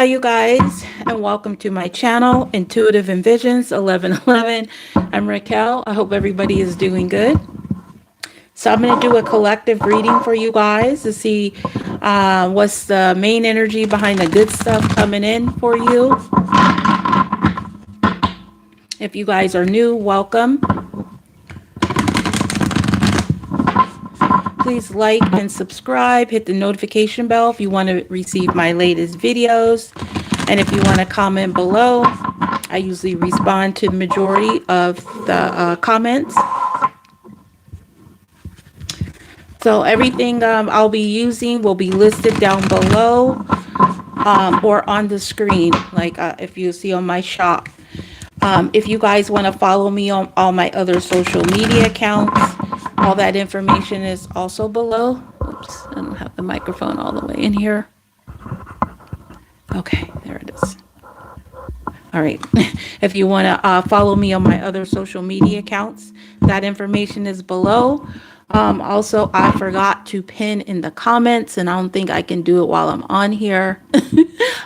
Hi you guys, and welcome to my channel, Intuitive Envisions 1111. I'm Raquel. I hope everybody is doing good. So I'm going to do a collective reading for you guys to see what's the main energy behind the good stuff coming in for you. If you guys are new, welcome. Please like and subscribe. Hit the notification bell if you want to receive my latest videos. And if you want to comment below, I usually respond to the majority of the comments. So everything I'll be using will be listed down below or on the screen, like if you see on my shop. If you guys want to follow me on all my other social media accounts, all that information is also below. Oops, I don't have the microphone all the way in here. Okay, there it is. All right. If you want to follow me on my other social media accounts, that information is below. Also, I forgot to pin in the comments, and I don't think I can do it while I'm on here.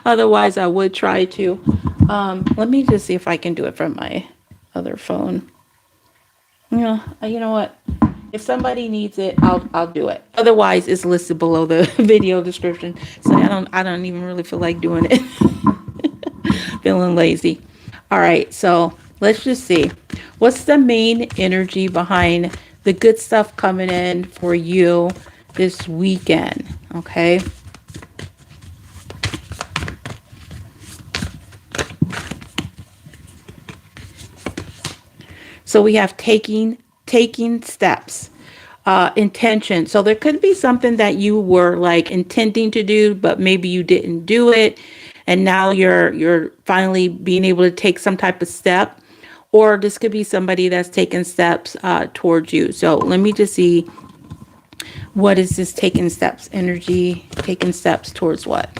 Otherwise, I would try to. Let me just see if I can do it from my other phone. You know what? If somebody needs it, I'll do it. Otherwise, it's listed below the video description. So I don't even really feel like doing it. Feeling lazy. All right, so let's just see. What's the main energy behind the good stuff coming in for you this weekend? Okay. So we have taking steps. Intention. So there could be something that you were like intending to do, but maybe you didn't do it. And now you're finally being able to take some type of step, or this could be somebody that's taking steps towards you. So let me just see, what is this taking steps energy? Taking steps towards what?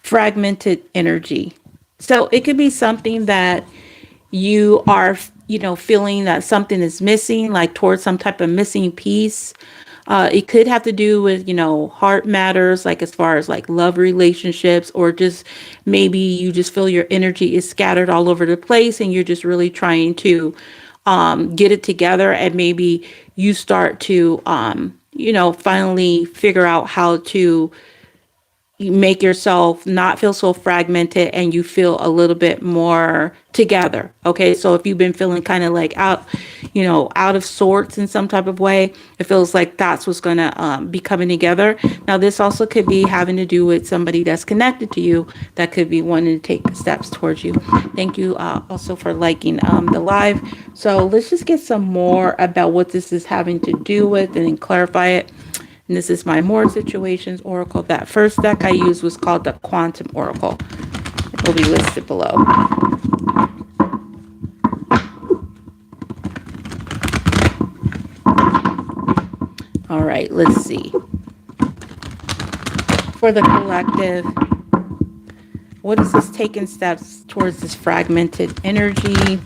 Fragmented energy. So it could be something that you are, feeling that something is missing, like towards some type of missing piece. It could have to do with, heart matters, like as far as like love relationships, or just maybe you just feel your energy is scattered all over the place and you're just really trying to get it together. And maybe you start to, finally figure out how to make yourself not feel so fragmented and you feel a little bit more together. Okay, so if you've been feeling kind of like out of sorts in some type of way, it feels like that's what's going to be coming together. Now this also could be having to do with somebody that's connected to you that could be wanting to take steps towards you. Thank you also for liking the live. So let's just get some more about what this is having to do with and then clarify it. And this is my More Situations Oracle. That first deck I used was called the Quantum Oracle. It will be listed below. All right, let's see. For the collective, what is this taking steps towards this fragmented energy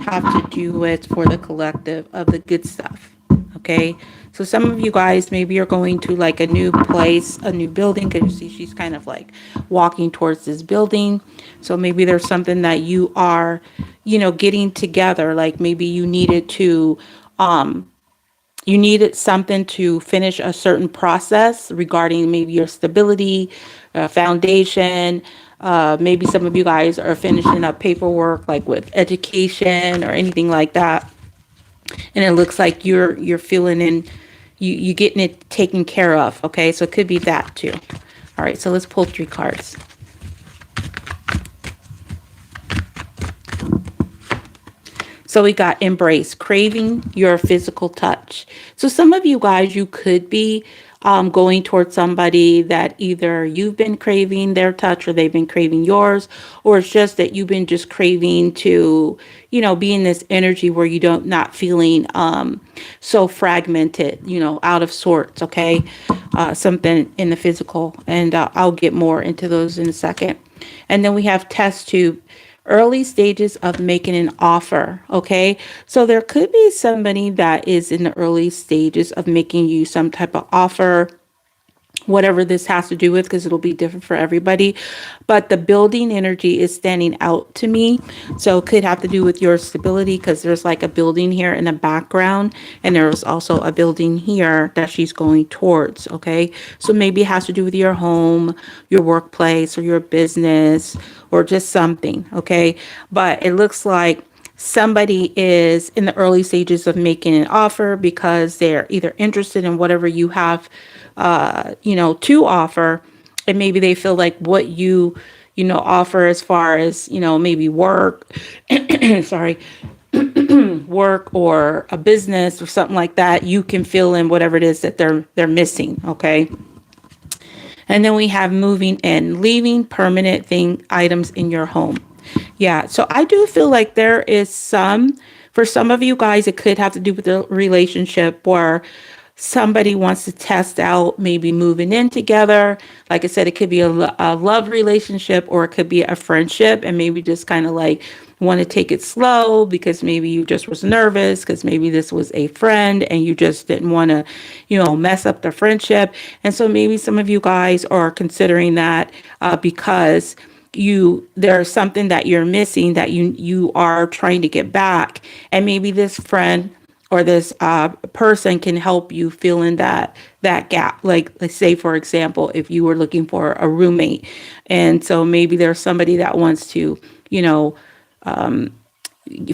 have to do with for the collective of the good stuff? Okay, so some of you guys maybe are going to like a new place, a new building, because you see she's kind of like walking towards this building. So maybe there's something that you are, getting together. Like maybe you needed something to finish a certain process regarding maybe your stability, foundation. Maybe some of you guys are finishing up paperwork like with education or anything like that. And it looks like you're feeling in, you getting it taken care of. Okay, so it could be that too. All right, so let's pull 3 cards. So we got embrace, craving your physical touch. So some of you guys, you could be going towards somebody that either you've been craving their touch or they've been craving yours, or it's just that you've been just craving to, be in this energy where you not feeling so fragmented, out of sorts. Okay, something in the physical, and I'll get more into those in a second. And then we have test tube early stages of making an offer. Okay. So there could be somebody that is in the early stages of making you some type of offer, whatever this has to do with, because it'll be different for everybody. But the building energy is standing out to me. So it could have to do with your stability, because there's like a building here in the background, and there's also a building here that she's going towards. Okay. So maybe it has to do with your home, your workplace, or your business, or just something. Okay. But it looks like somebody is in the early stages of making an offer because they're either interested in whatever you have, to offer. And maybe they feel like what offer as far as, maybe work, sorry, work or a business or something like that, you can fill in whatever it is that they're missing. Okay. And then we have moving in, leaving permanent items in your home. Yeah, so I do feel like there is for some of you guys, it could have to do with the relationship where somebody wants to test out maybe moving in together. Like I said, it could be a love relationship, or it could be a friendship, and maybe just kind of like want to take it slow because maybe you just was nervous because maybe this was a friend and you just didn't want to, mess up the friendship. And so maybe some of you guys are considering that because there's something that you're missing that you are trying to get back, and maybe this friend or this person can help you fill in that gap. Like, let's say, for example, if you were looking for a roommate, and so maybe there's somebody that wants to, you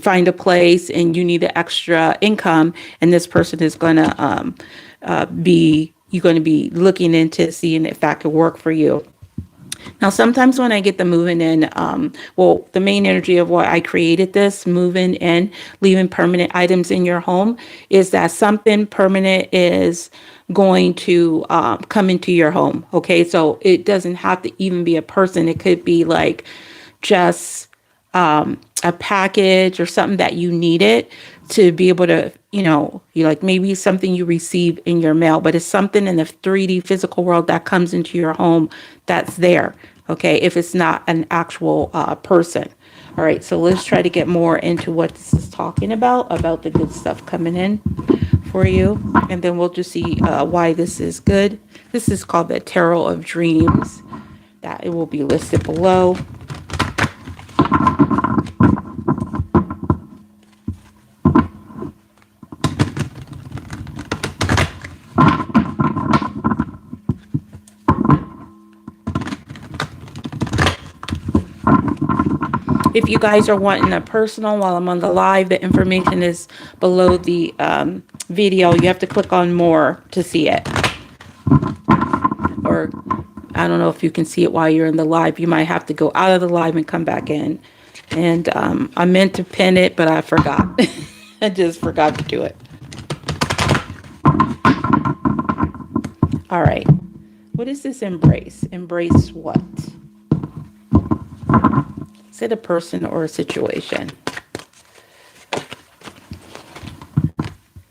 find a place and you need an extra income, and this person is going to you're going to be looking into seeing if that could work for you. Now, sometimes when I get the moving in, the main energy of why I created this moving in, leaving permanent items in your home, is that something permanent is going to come into your home. Okay, so it doesn't have to even be a person. It could be like just a package or something that you needed to be able to, you like maybe something you receive in your mail, but it's something in the 3D physical world that comes into your home that's there. Okay, if it's not an actual person. All right, so let's try to get more into what this is talking about the good stuff coming in for you. And then we'll just see why this is good. This is called the Tarot of Dreams. That it will be listed below. If you guys are wanting a personal while I'm on the live, the information is below the video. You have to click on more to see it. Or I don't know if you can see it while you're in the live. You might have to go out of the live and come back in. And I meant to pin it, but I forgot. I just forgot to do it. All right. What is this embrace? Embrace what? Is it a person or a situation?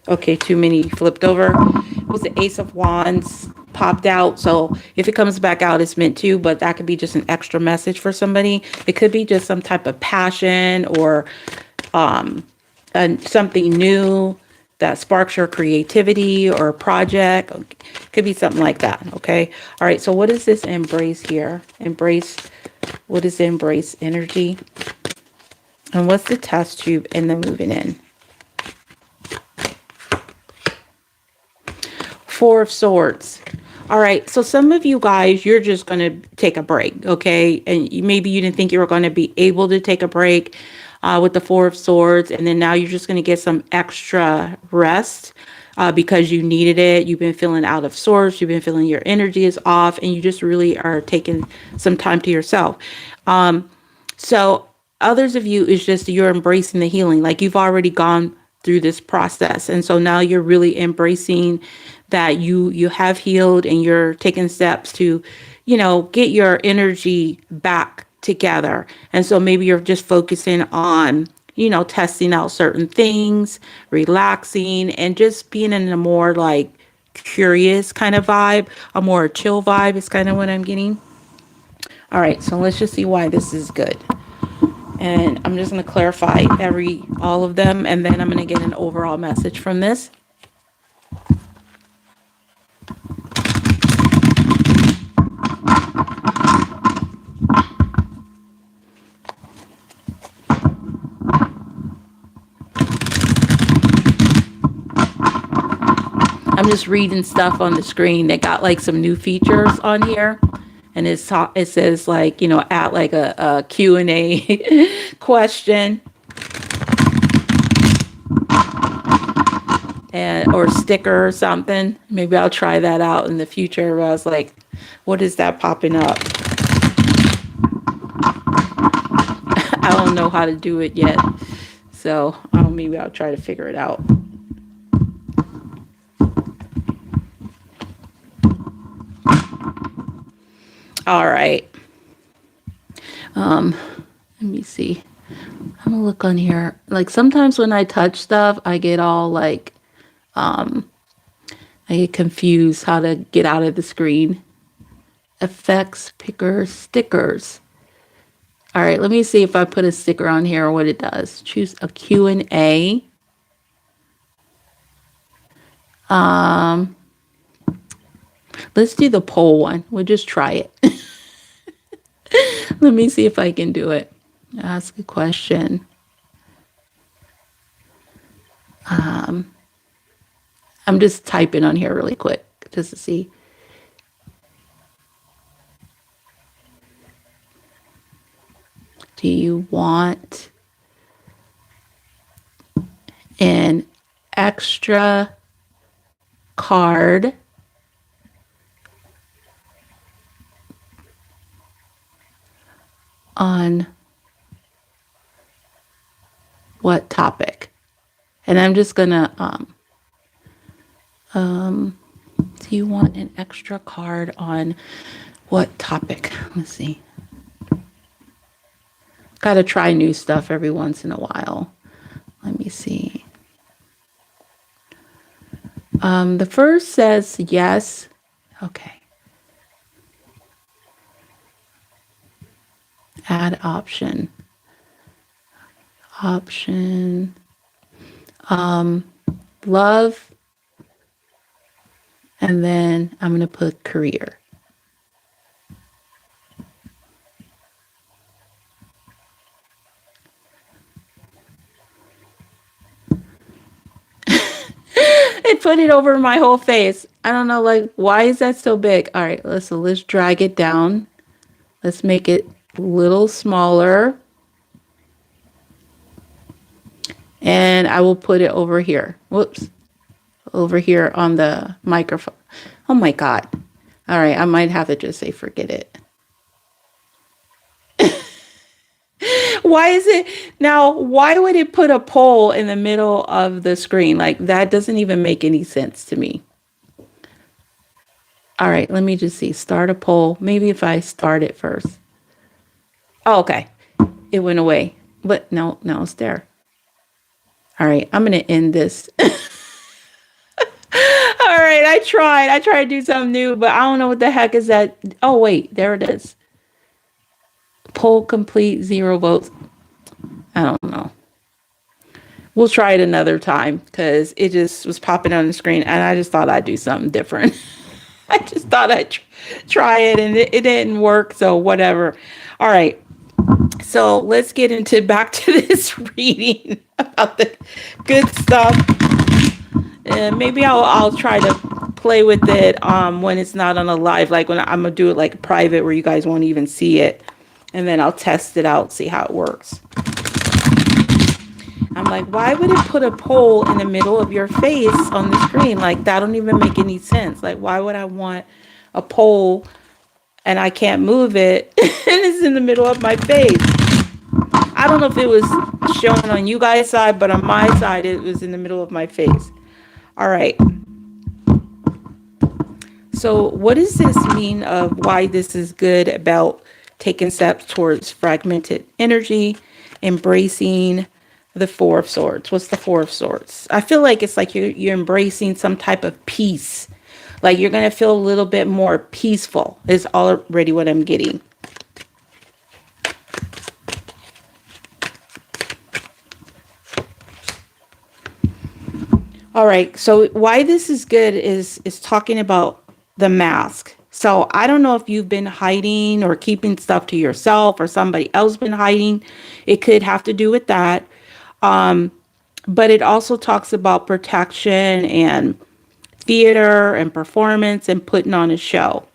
Okay, too many flipped over. It was the Ace of Wands popped out. So if it comes back out, it's meant to, but that could be just an extra message for somebody. It could be just some type of passion or something new that sparks your creativity or a project. Could be something like that. Okay. All right. So what is this embrace here? Embrace. What is the embrace energy? And what's the test tube and the moving in? Four of Swords. All right. So some of you guys, you're just going to take a break. Okay. And maybe you didn't think you were going to be able to take a break with the Four of Swords. And then now you're just going to get some extra rest because you needed it. You've been feeling out of sorts. You've been feeling your energy is off, and you just really are taking some time to yourself. So others of you is just you're embracing the healing. Like you've already gone through this process. And so now you're really embracing that you have healed, and you're taking steps to, get your energy back together. And so maybe you're just focusing on, testing out certain things, relaxing, and just being in a more like curious kind of vibe, a more chill vibe is kind of what I'm getting. All right, so let's just see why this is good. And I'm just going to clarify all of them, and then I'm going to get an overall message from this. I'm just reading stuff on the screen. They got like some new features on here, and it says like, you know, add like a Q&A question, and or sticker or something. Maybe I'll try that out in the future. I was like, what is that popping up? I don't know how to do it yet, so maybe I'll try to figure it out. All right. Let me see. I'm gonna look on here. Like sometimes when I touch stuff, I get all like, I get confused how to get out of the screen. Effects, picker, stickers. All right, let me see if I put a sticker on here, what it does. Choose a Q&A. Let's do the poll one. We'll just try it. Let me see if I can do it. Ask a question. I'm just typing on here really quick just to see. Do you want an extra card on what topic? And I'm just gonna do you want an extra card on what topic? Let's see. Got to try new stuff every once in a while. Let me see. The first says yes. Okay. Add option. Option. Love. And then I'm going to put career. It put it over my whole face. I don't know, like, why is that so big? All right, let's drag it down. Let's make it a little smaller. And I will put it over here. Whoops. Over here on the microphone. Oh my God. All right, I might have to just say forget it. Why is it now? Why would it put a poll in the middle of the screen? Like that doesn't even make any sense to me. All right, let me just see. Start a poll. Maybe if I start it first. Oh, okay. It went away. But no, it's there. All right, I'm going to end this. All right, I tried to do something new, but I don't know what the heck is that. Oh, wait, there it is. Poll complete, 0 votes. I don't know. We'll try it another time because it just was popping on the screen and I just thought I'd do something different. I just thought I'd try it and it didn't work. So whatever. All right. So let's get into back to this reading about the good stuff. And maybe I'll try to play with it when it's not on a live, like when I'm gonna do it like private where you guys won't even see it. And then I'll test it out, see how it works. I'm like, why would it put a poll in the middle of your face on the screen? Like, that don't even make any sense. Like, why would I want a poll and I can't move it and it's in the middle of my face? I don't know if it was shown on you guys' side, but on my side, it was in the middle of my face. All right. So what does this mean of why this is good about taking steps towards fragmented energy, embracing the Four of Swords? What's the Four of Swords? I feel like it's like you're embracing some type of peace. Like you're going to feel a little bit more peaceful is already what I'm getting. All right. So why this is good is talking about the mask. So I don't know if you've been hiding or keeping stuff to yourself or somebody else been hiding. It could have to do with that. Um, but it also talks about protection and theater and performance and putting on a show.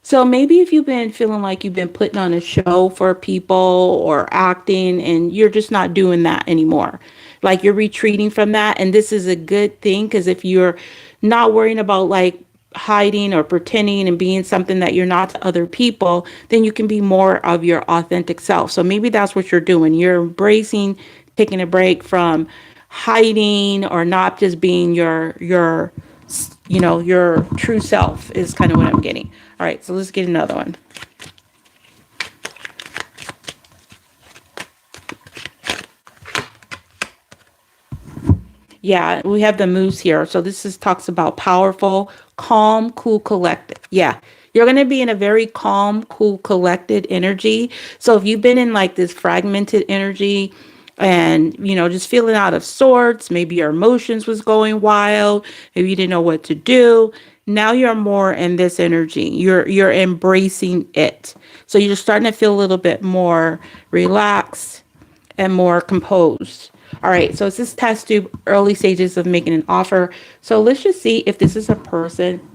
So maybe if you've been feeling like you've been putting on a show for people or acting and you're just not doing that anymore, like you're retreating from that. And this is a good thing because if you're not worrying about like hiding or pretending and being something that you're not to other people, then you can be more of your authentic self. So maybe that's what you're doing. You're embracing taking a break from hiding or not just being your true self is kind of what I'm getting. All right, so let's get another one. Yeah, we have the moose here. So this is talks about powerful, calm, cool, collected. Yeah. You're going to be in a very calm, cool, collected energy. So if you've been in like this fragmented energy and, just feeling out of sorts, maybe your emotions was going wild, maybe you didn't know what to do. Now you're more in this energy. You're embracing it. So you're starting to feel a little bit more relaxed and more composed. All right, so it's this test tube, early stages of making an offer. So let's just see if this is a person.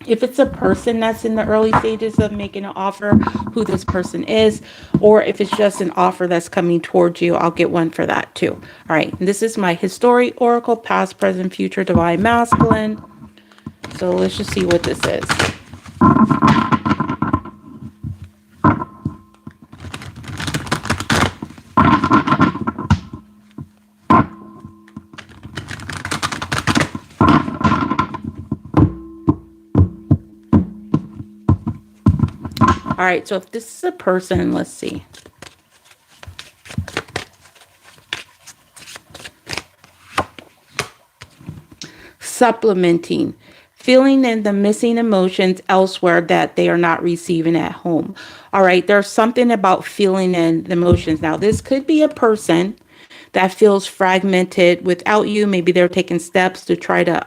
If it's a person that's in the early stages of making an offer, who this person is, or if it's just an offer that's coming towards you, I'll get one for that too. All right, and this is my history oracle, past, present, future, divine masculine. So let's just see what this is. All right, so if this is a person, let's see. Supplementing, feeling in the missing emotions elsewhere that they are not receiving at home. All right, there's something about feeling in the emotions. Now, this could be a person that feels fragmented without you. Maybe they're taking steps to try to,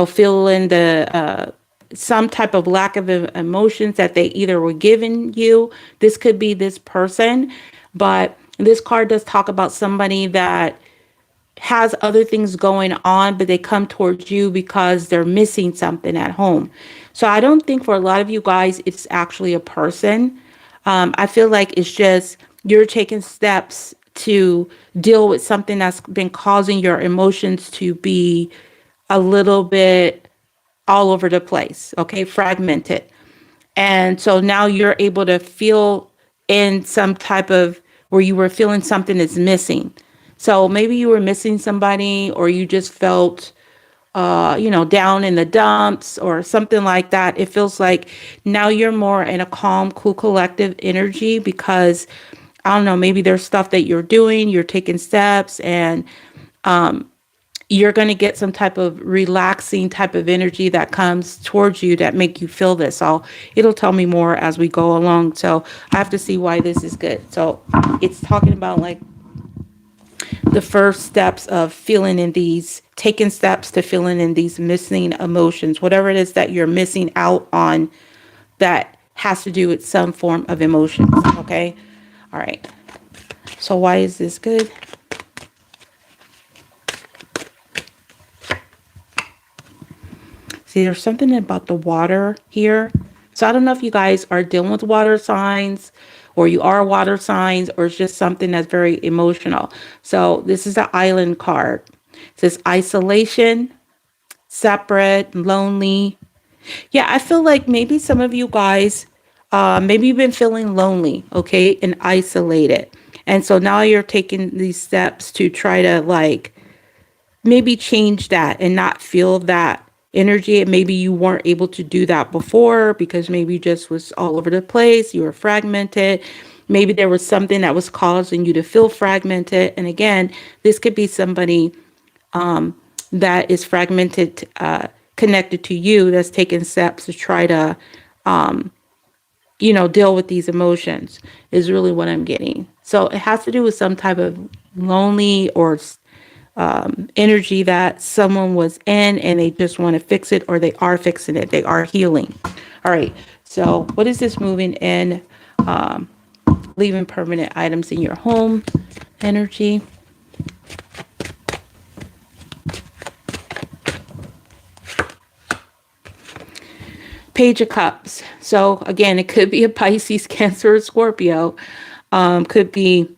fill in the, some type of lack of emotions that they either were given you. This could be this person, but this card does talk about somebody that has other things going on, but they come towards you because they're missing something at home. So I don't think for a lot of you guys, it's actually a person. I feel like it's just you're taking steps to deal with something that's been causing your emotions to be a little bit all over the place, okay, fragmented. And so now you're able to feel in some type of where you were feeling something is missing. So maybe you were missing somebody or you just felt, down in the dumps or something like that. It feels like now you're more in a calm, cool, collective energy because I don't know, maybe there's stuff that you're doing, you're taking steps and you're going to get some type of relaxing type of energy that comes towards you that make you feel this. So it'll tell me more as we go along. So I have to see why this is good. So it's talking about like the first steps of feeling in these, taking steps to feeling in these missing emotions, whatever it is that you're missing out on that has to do with some form of emotions. Okay. All right. So why is this good? See, there's something about the water here. So I don't know if you guys are dealing with water signs or you are water signs or it's just something that's very emotional. So this is the island card. It says isolation, separate, lonely. Yeah, I feel like maybe some of you guys, maybe you've been feeling lonely, okay, and isolated. And so now you're taking these steps to try to like maybe change that and not feel that energy. And maybe you weren't able to do that before because maybe you just was all over the place. You were fragmented. Maybe there was something that was causing you to feel fragmented. And again, this could be somebody that is fragmented, connected to you that's taking steps to try to, deal with these emotions is really what I'm getting. So it has to do with some type of lonely or energy that someone was in and they just want to fix it, or they are fixing it. They are healing. All right. So what is this moving in? Leaving permanent items in your home energy. Page of Cups. So again, it could be a Pisces, Cancer, or Scorpio. Could be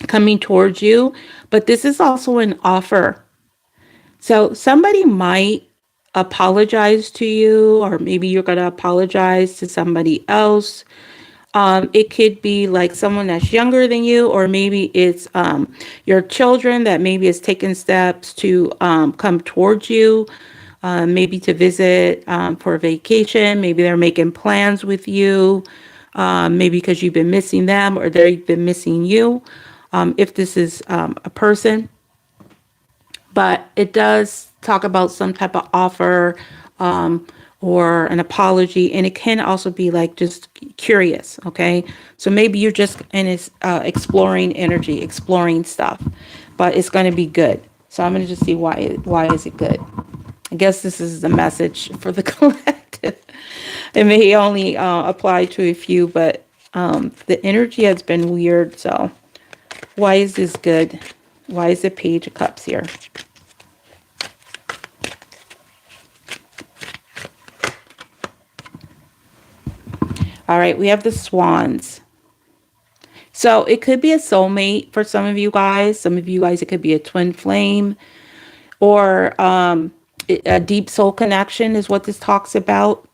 coming towards you, but this is also an offer. So somebody might apologize to you, or maybe you're going to apologize to somebody else. It could be like someone that's younger than you, or maybe it's your children that maybe is taking steps to come towards you, maybe to visit for a vacation. Maybe they're making plans with you, maybe because you've been missing them or they've been missing you, if this is a person. But it does talk about some type of offer, or an apology, and it can also be like just curious. Okay, so maybe you're just in this exploring energy, exploring stuff, but it's going to be good. So I'm going to just see why is it good. I guess this is the message for the collective. It may only apply to a few, but the energy has been weird. So why is this good? Why is the Page of Cups here? All right, we have the Swans. So it could be a soulmate for some of you guys. Some of you guys, it could be a twin flame, or a deep soul connection is what this talks about.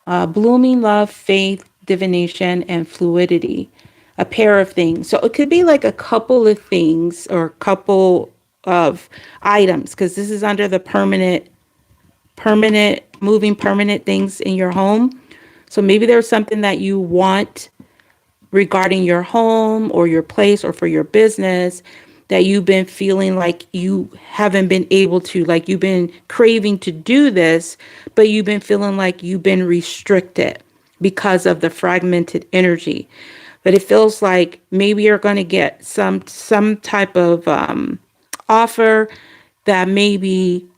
Blooming love, faith, divination, and fluidity. A pair of things. So it could be like a couple of things or a couple of items, because this is under the permanent, moving permanent things in your home. So maybe there's something that you want regarding your home or your place or for your business that you've been feeling like you haven't been able to, like you've been craving to do this, but you've been feeling like you've been restricted because of the fragmented energy. But it feels like maybe you're going to get some type of offer that maybe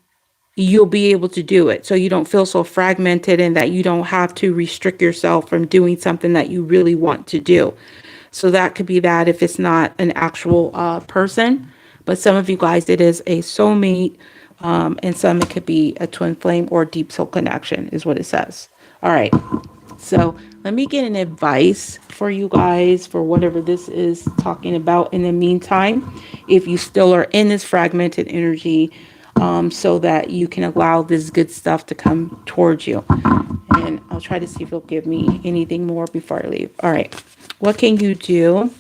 you'll be able to do it, so you don't feel so fragmented, and that you don't have to restrict yourself from doing something that you really want to do. So that could be that if it's not an actual person, but some of you guys, it is a soulmate, and some it could be a twin flame or deep soul connection is what it says. All right, so let me get an advice for you guys for whatever this is talking about in the meantime, if you still are in this fragmented energy, so that you can allow this good stuff to come towards you. And I'll try to see if it'll give me anything more before I leave. All right. What can you do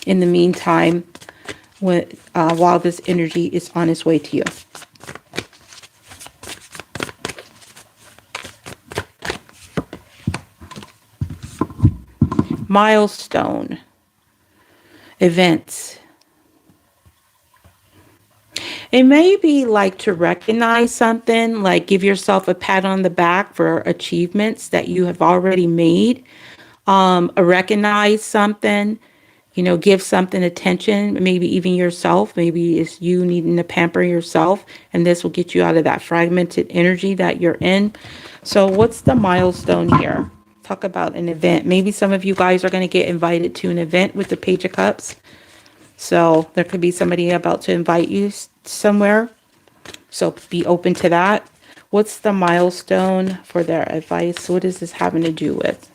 in the meantime while this energy is on its way to you? Milestone. Events. It may be like to recognize something, like give yourself a pat on the back for achievements that you have already made. Recognize something, give something attention, maybe even yourself. Maybe it's you needing to pamper yourself, and this will get you out of that fragmented energy that you're in. So what's the milestone here? Talk about an event. Maybe some of you guys are going to get invited to an event with the Page of Cups. So there could be somebody about to invite you somewhere. So be open to that. What's the milestone for their advice? What is this having to do with?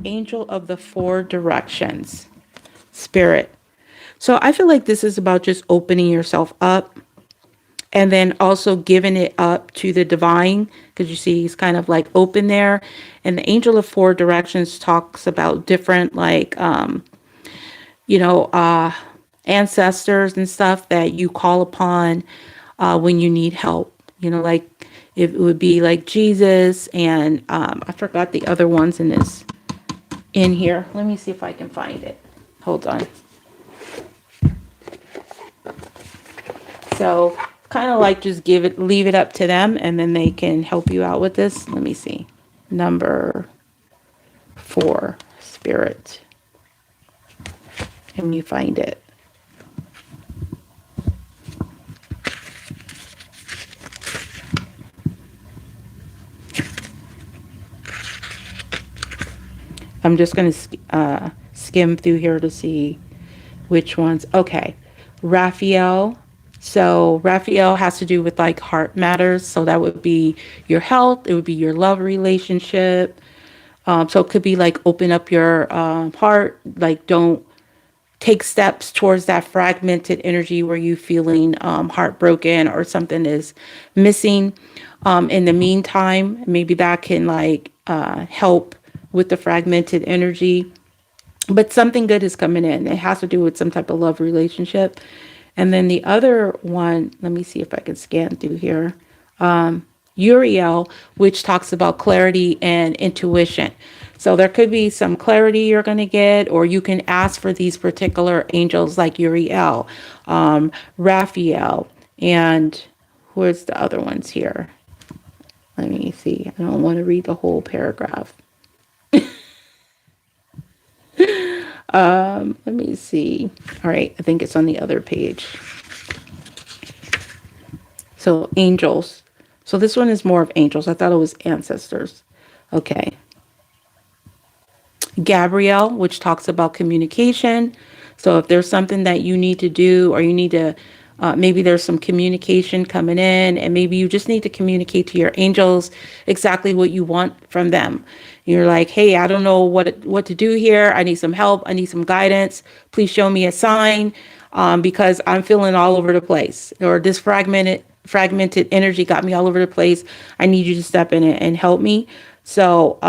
Angel of the Four Directions. Spirit. So I feel like this is about just opening yourself up, and then also giving it up to the divine, because you see he's kind of like open there. And the Angel of Four Directions talks about different ancestors and stuff that you call upon when you need help. Like it would be like Jesus, and I forgot the other ones in here. Let me see if I can find it. Hold on. So kind of like just leave it up to them, and then they can help you out with this. Let me see. Number 4, Spirit. Let me find it. I'm just going to skim through here to see which ones. Okay. Raphael. So Raphael has to do with like heart matters. So that would be your health. It would be your love relationship. So it could be like open up your heart. Like don't take steps towards that fragmented energy where you feeling heartbroken or something is missing. In the meantime, maybe that can like help with the fragmented energy. But something good is coming in. It has to do with some type of love relationship. And then the other one, let me see if I can scan through here. Uriel, which talks about clarity and intuition. So there could be some clarity you're going to get, or you can ask for these particular angels like Uriel, Raphael, and where's the other ones here? Let me see. I don't want to read the whole paragraph. Let me see. All right, I think it's on the other page. So angels. So this one is more of angels. I thought it was ancestors. Okay. Gabrielle, which talks about communication. So if there's something that you need to do, or you need to, maybe there's some communication coming in, and maybe you just need to communicate to your angels exactly what you want from them. You're like, hey, I don't know what to do here. I need some help. I need some guidance. Please show me a sign, because I'm feeling all over the place, or this fragmented energy got me all over the place. I need you to step in and help me. So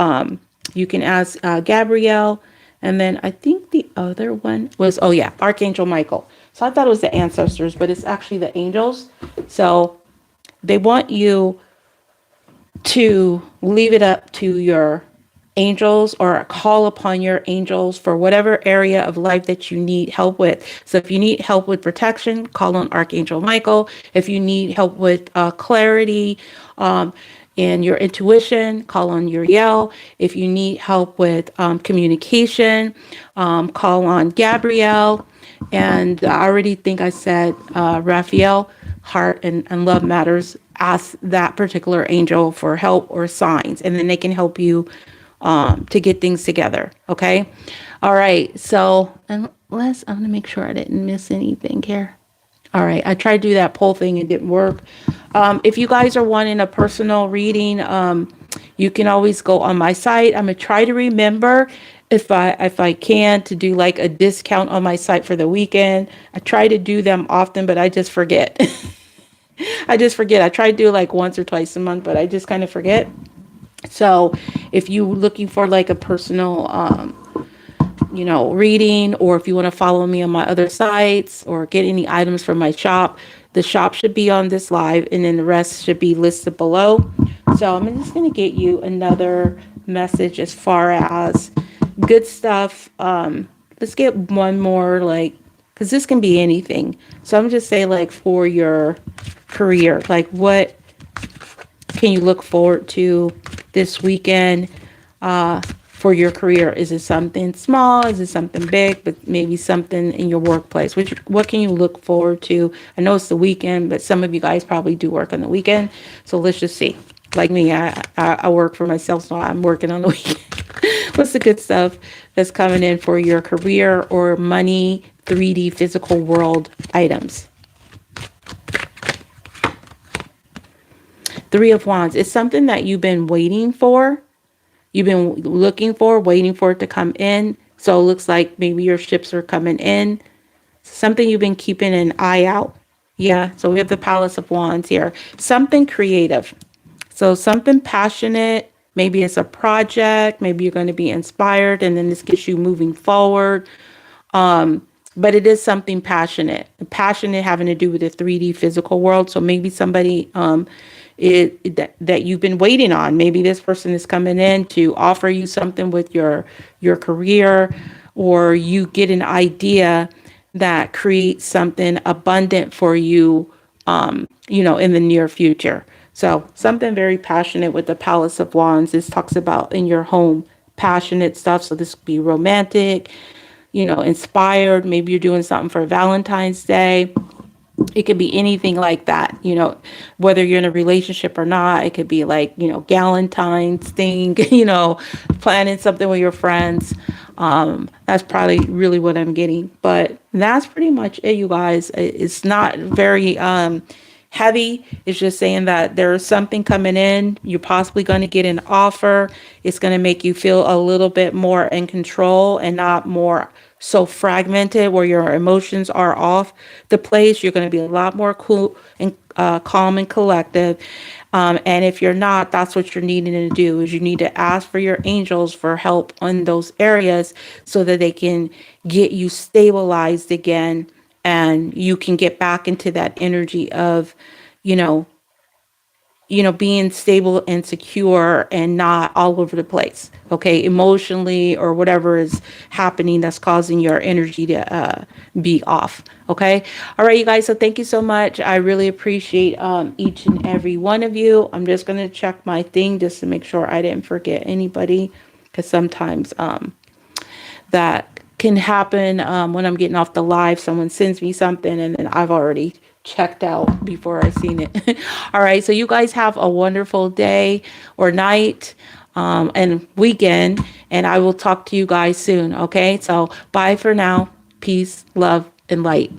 you can ask Gabrielle. And then I think the other one was, oh yeah, Archangel Michael. So I thought it was the ancestors, but it's actually the angels. So they want you to leave it up to your angels, or call upon your angels for whatever area of life that you need help with. So if you need help with protection, call on Archangel Michael. If you need help with clarity and your intuition, call on Uriel. If you need help with communication, call on Gabrielle. And I already think I said Raphael, heart and love matters. Ask that particular angel for help or signs, and then they can help you to get things together. Okay. All right. So unless I'm going to make sure I didn't miss anything here. All right. I tried to do that poll thing. It didn't work. If you guys are wanting a personal reading, you can always go on my site. I'm going to try to remember if I can to do like a discount on my site for the weekend. I try to do them often, but I just forget. I just forget. I try to do like once or twice a month, but I just kind of forget. So if you're looking for like a personal, reading, or if you want to follow me on my other sites or get any items from my shop, the shop should be on this live, and then the rest should be listed below. So I'm just going to get you another message as far as good stuff. Let's get one more, like, because this can be anything. So I'm just saying, like, for your career, like what can you look forward to this weekend for your career? Is it something small? Is it something big? But maybe something in your workplace. What can you look forward to? I know it's the weekend, but some of you guys probably do work on the weekend. So let's just see. Like me, I work for myself, so I'm working on the weekend. What's the good stuff that's coming in for your career or money, 3D physical world items? Three of Wands. It's something that you've been waiting for. You've been looking for, waiting for it to come in. So it looks like maybe your ships are coming in. Something you've been keeping an eye out. Yeah. So we have the Palace of Wands here. Something creative. So something passionate. Maybe it's a project. Maybe you're going to be inspired, and then this gets you moving forward. But it is something passionate having to do with the 3D physical world. So maybe somebody that you've been waiting on. Maybe this person is coming in to offer you something with your career, or you get an idea that creates something abundant for you, in the near future. So something very passionate with the Palace of Wands. This talks about in your home, passionate stuff. So this could be romantic, inspired. Maybe you're doing something for Valentine's Day. It could be anything like that, whether you're in a relationship or not. It could be like, Galentine's thing, planning something with your friends. That's probably really what I'm getting. But that's pretty much it, you guys. It's not very heavy. It's just saying that there's something coming in. You're possibly going to get an offer. It's going to make you feel a little bit more in control and not more so fragmented where your emotions are off the place. You're going to be a lot more cool and calm and collective. And if you're not, that's what you're needing to do is you need to ask for your angels for help on those areas so that they can get you stabilized again and you can get back into that energy of, you know, being stable and secure and not all over the place, okay, emotionally or whatever is happening that's causing your energy to be off, okay? All right, you guys, so thank you so much. I really appreciate each and every one of you. I'm just going to check my thing just to make sure I didn't forget anybody because sometimes that can happen when I'm getting off the live. Someone sends me something and then I've already checked out before I seen it. All right. So you guys have a wonderful day or night and weekend. And I will talk to you guys soon. Okay. So bye for now. Peace, love, and light.